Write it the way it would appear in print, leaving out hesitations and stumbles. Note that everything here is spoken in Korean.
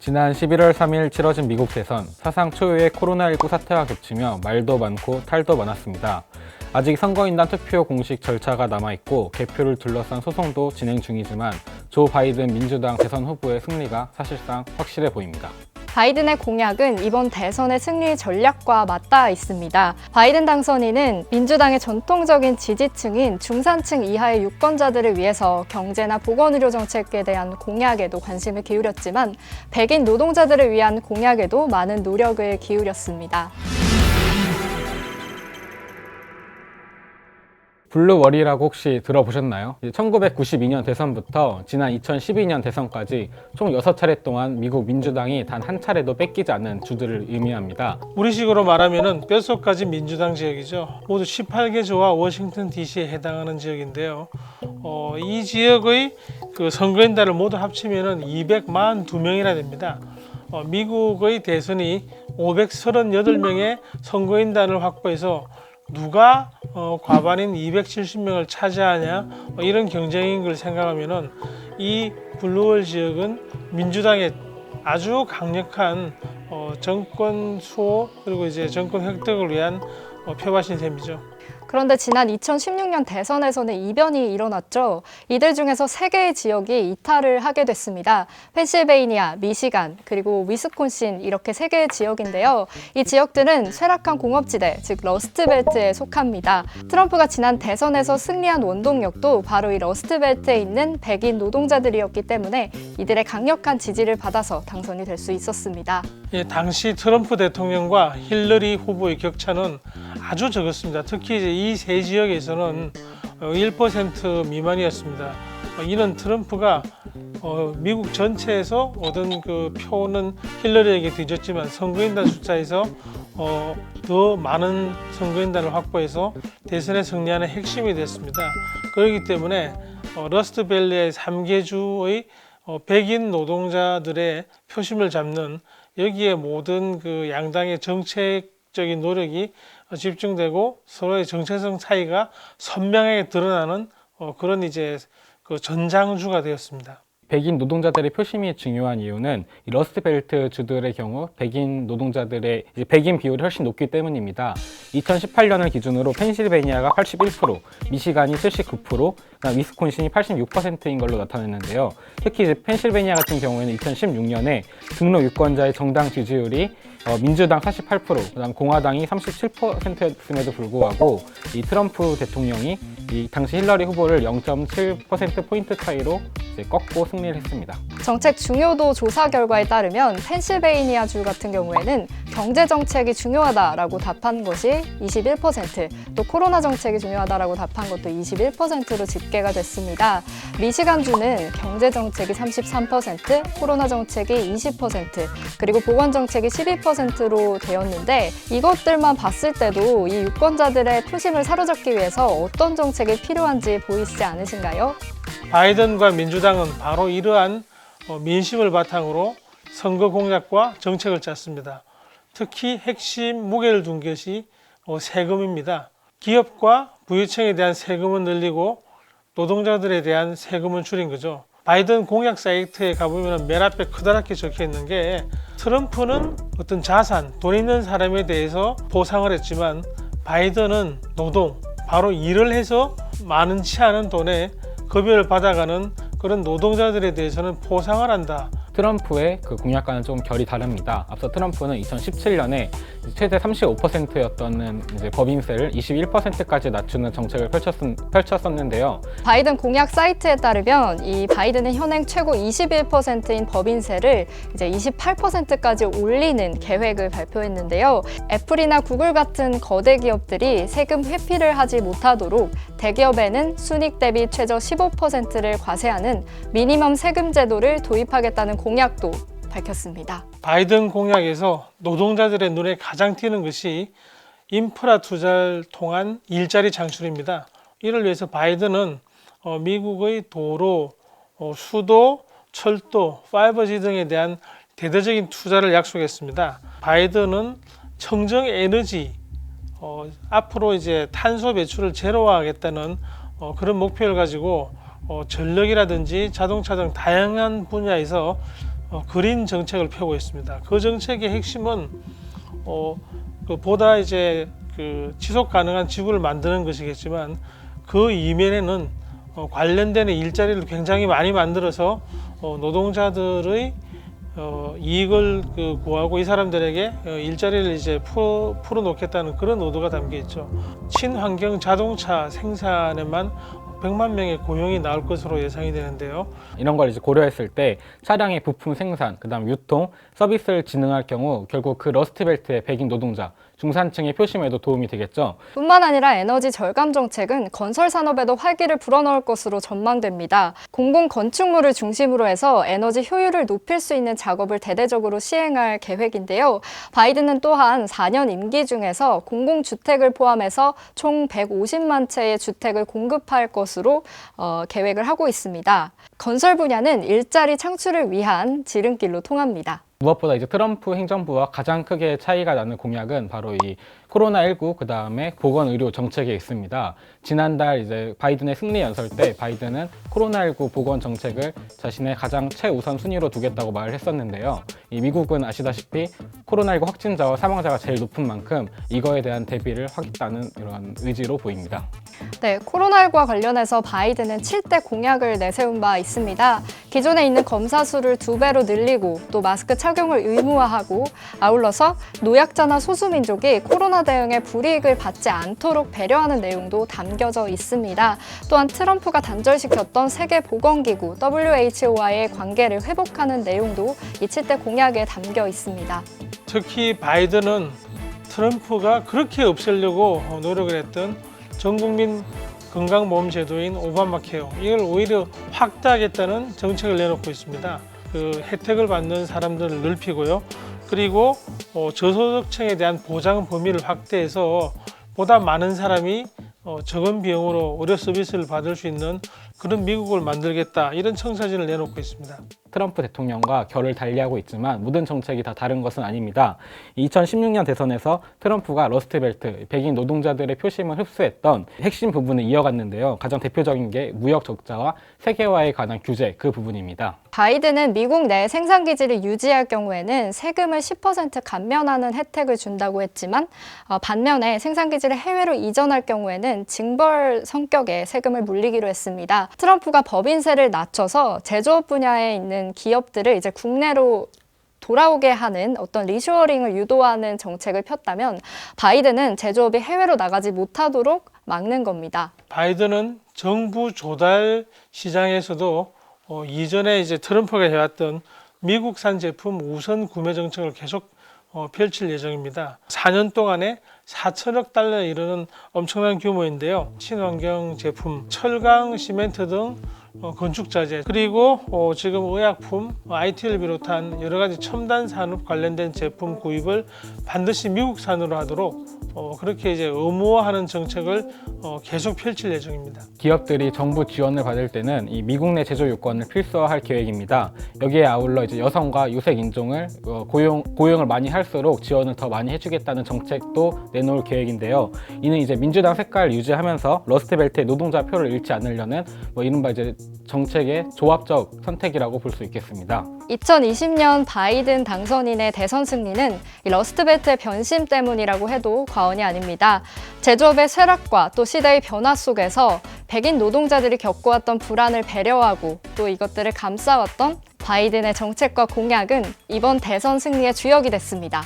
지난 11월 3일 치러진 미국 대선, 사상 초유의 코로나19 사태와 겹치며 말도 많고 탈도 많았습니다. 아직 선거인단 투표 공식 절차가 남아있고 개표를 둘러싼 소송도 진행 중이지만 조 바이든 민주당 대선 후보의 승리가 사실상 확실해 보입니다. 바이든의 공약은 이번 대선의 승리 전략과 맞닿아 있습니다. 바이든 당선인은 민주당의 전통적인 지지층인 중산층 이하의 유권자들을 위해서 경제나 보건의료 정책에 대한 공약에도 관심을 기울였지만 백인 노동자들을 위한 공약에도 많은 노력을 기울였습니다. 블루월이라고 혹시 들어보셨나요? 1992년 대선부터 지난 2012년 대선까지 총 6차례 동안 미국 민주당이 단 한 차례도 뺏기지 않는 주들을 의미합니다. 우리식으로 말하면 뼛속까지 민주당 지역이죠. 모두 18개 주와 워싱턴 DC에 해당하는 지역인데요. 이 지역의 선거인단을 모두 합치면 242명이나 됩니다. 미국의 대선이 538명의 선거인단을 확보해서 누가 과반인 270명을 차지하냐 이런 경쟁인 걸 생각하면은 이 블루월 지역은 민주당의 아주 강력한 정권 수호 그리고 이제 정권 획득을 위한 표밭인 셈이죠. 그런데 지난 2016년 대선에서는 이변이 일어났죠. 이들 중에서 3개의 지역이 이탈을 하게 됐습니다. 펜실베이니아, 미시간, 그리고 위스콘신 이렇게 3개의 지역인데요. 이 지역들은 쇠락한 공업지대, 즉 러스트벨트에 속합니다. 트럼프가 지난 대선에서 승리한 원동력도 바로 이 러스트벨트에 있는 백인 노동자들이었기 때문에 이들의 강력한 지지를 받아서 당선이 될 수 있었습니다. 당시 트럼프 대통령과 힐러리 후보의 격차는 아주 적었습니다. 특히 이제 이 세 지역에서는 1% 미만이었습니다. 이는 트럼프가 미국 전체에서 얻은 그 표는 힐러리에게 뒤졌지만 선거인단 숫자에서 더 많은 선거인단을 확보해서 대선에 승리하는 핵심이 됐습니다. 그렇기 때문에 러스트밸리의 3개 주의 백인 노동자들의 표심을 잡는 여기에 모든 그 양당의 정책적인 노력이 집중되고 서로의 정체성 차이가 선명하게 드러나는 그런 이제 그 전장주가 되었습니다. 백인 노동자들의 표심이 중요한 이유는 이 러스트벨트 주들의 경우 백인 노동자들의 백인 비율이 훨씬 높기 때문입니다. 2018년을 기준으로 펜실베니아가 81%, 미시간이 79%, 위스콘신이 86%인 걸로 나타냈는데요. 특히 이제 펜실베니아 같은 경우에는 2016년에 등록 유권자의 정당 지지율이 민주당 48%, 그다음 공화당이 37%였음에도 불구하고 이 트럼프 대통령이 이 당시 힐러리 후보를 0.7%포인트 차이로 이제 꺾고 승리를 했습니다. 정책 중요도 조사 결과에 따르면 펜실베이니아주 같은 경우에는 경제 정책이 중요하다라고 답한 것이 21%, 또 코로나 정책이 중요하다라고 답한 것도 21%로 집계가 됐습니다. 미시간주는 경제 정책이 33%, 코로나 정책이 20%, 그리고 보건 정책이 12%로 되었는데 이것들만 봤을 때도 이 유권자들의 표심을 사로잡기 위해서 어떤 정책이 필요한지 보이시지 않으신가요? 바이든과 민주당은 바로 이러한 민심을 바탕으로 선거 공약과 정책을 짰습니다. 특히 핵심 무게를 둔 것이 세금입니다. 기업과 부유층에 대한 세금은 늘리고 노동자들에 대한 세금은 줄인 거죠. 바이든 공약 사이트에 가보면 맨 앞에 커다랗게 적혀 있는 게 트럼프는 어떤 자산, 돈 있는 사람에 대해서 보상을 했지만 바이든은 노동, 바로 일을 해서 많지 않은 돈에 급여를 받아가는 그런 노동자들에 대해서는 포상을 한다. 트럼프의 그 공약과는 좀 결이 다릅니다. 앞서 트럼프는 2017년에 최대 35%였던 이제 법인세를 21%까지 낮추는 정책을 펼쳤었는데요. 바이든 공약 사이트에 따르면 이 바이든은 현행 최고 21%인 법인세를 이제 28%까지 올리는 계획을 발표했는데요. 애플이나 구글 같은 거대 기업들이 세금 회피를 하지 못하도록 대기업에는 순이익 대비 최저 15%를 과세하는 미니멈 세금 제도를 도입하겠다는 공약도 밝혔습니다. 바이든 공약에서 노동자들의 눈에 가장 띄는 것이 인프라 투자를 통한 일자리 창출입니다. 이를 위해서 바이든은 미국의 도로, 수도, 철도, 5G 등에 대한 대대적인 투자를 약속했습니다. 바이든은 청정 에너지, 앞으로 이제 탄소 배출을 제로화하겠다는 그런 목표를 가지고 전력이라든지 자동차 등 다양한 분야에서 그린 정책을 펴고 있습니다. 그 정책의 핵심은 보다 이제 지속 가능한 지구를 만드는 것이겠지만 그 이면에는 관련된 일자리를 굉장히 많이 만들어서 노동자들의 이익을 구하고 이 사람들에게 일자리를 이제 풀어놓겠다는 그런 의도가 담겨 있죠. 친환경 자동차 생산에만 100만 명의 고용이 나올 것으로 예상이 되는데요. 이런 걸 이제 고려했을 때 차량의 부품 생산, 그다음 유통, 서비스를 진흥할 경우 결국 그 러스트벨트의 백인 노동자, 중산층의 표심에도 도움이 되겠죠. 뿐만 아니라 에너지 절감 정책은 건설 산업에도 활기를 불어넣을 것으로 전망됩니다. 공공 건축물을 중심으로 해서 에너지 효율을 높일 수 있는 작업을 대대적으로 시행할 계획인데요. 바이든은 또한 4년 임기 중에서 공공주택을 포함해서 총 150만 채의 주택을 공급할 것으로 계획을 하고 있습니다. 건설 분야는 일자리 창출을 위한 지름길로 통합니다. 무엇보다 이제 트럼프 행정부와 가장 크게 차이가 나는 공약은 바로 이 코로나19 그다음에 보건의료 정책에 있습니다. 지난달 이제 바이든의 승리 연설 때 바이든은 코로나19 보건 정책을 자신의 가장 최우선 순위로 두겠다고 말을 했었는데요. 이 미국은 아시다시피 코로나19 확진자와 사망자가 제일 높은 만큼 이거에 대한 대비를 하겠다는 이런 의지로 보입니다. 네, 코로나19와 관련해서 바이든은 7대 공약을 내세운 바 있습니다. 기존에 있는 검사 수를 2배로 늘리고 또 마스크 착용을 의무화하고 아울러서 노약자나 소수민족이 코로나 대응에 불이익을 받지 않도록 배려하는 내용도 담겨져 있습니다. 또한 트럼프가 단절시켰던 세계보건기구 WHO와의 관계를 회복하는 내용도 이 7대 공약에 담겨 있습니다. 특히 바이든은 트럼프가 그렇게 없애려고 노력을 했던 전국민 건강보험 제도인 오바마 케어, 이걸 오히려 확대하겠다는 정책을 내놓고 있습니다. 그 혜택을 받는 사람들을 넓히고요. 그리고 저소득층에 대한 보장 범위를 확대해서 보다 많은 사람이 적은 비용으로 의료 서비스를 받을 수 있는 그런 미국을 만들겠다, 이런 청사진을 내놓고 있습니다. 트럼프 대통령과 결을 달리하고 있지만 모든 정책이 다 다른 것은 아닙니다. 2016년 대선에서 트럼프가 러스트벨트, 백인 노동자들의 표심을 흡수했던 핵심 부분을 이어갔는데요. 가장 대표적인 게 무역 적자와 세계화에 관한 규제, 그 부분입니다. 바이든은 미국 내 생산기지를 유지할 경우에는 세금을 10% 감면하는 혜택을 준다고 했지만 반면에 생산기지를 해외로 이전할 경우에는 징벌 성격의 세금을 물리기로 했습니다. 트럼프가 법인세를 낮춰서 제조업 분야에 있는 기업들을 이제 국내로 돌아오게 하는 어떤 리쇼어링을 유도하는 정책을 폈다면 바이든은 제조업이 해외로 나가지 못하도록 막는 겁니다. 바이든은 정부 조달 시장에서도 이전에 이제 트럼프가 해왔던 미국산 제품 우선 구매 정책을 계속 펼칠 예정입니다. 4년 동안에 4천억 달러에 이르는 엄청난 규모인데요. 친환경 제품, 철강, 시멘트 등 건축자재, 그리고 지금 의약품, IT를 비롯한 여러 가지 첨단 산업 관련된 제품 구입을 반드시 미국산으로 하도록 그렇게 이제 의무화하는 정책을 계속 펼칠 예정입니다. 기업들이 정부 지원을 받을 때는 이 미국 내 제조 요건을 필수화할 계획입니다. 여기에 아울러 이제 여성과 유색 인종을 고용을 많이 할수록 지원을 더 많이 해주겠다는 정책도 내놓을 계획인데요. 이는 이제 민주당 색깔을 유지하면서 러스트벨트의 노동자 표를 잃지 않으려는 이른바 이제 정책의 조합적 선택이라고 볼 수 있겠습니다. 2020년 바이든 당선인의 대선 승리는 이 러스트벨트의 변심 때문이라고 해도 과언이 아닙니다. 제조업의 쇠락과 또 시대의 변화 속에서 백인 노동자들이 겪어왔던 불안을 배려하고 또 이것들을 감싸왔던 바이든의 정책과 공약은 이번 대선 승리의 주역이 됐습니다.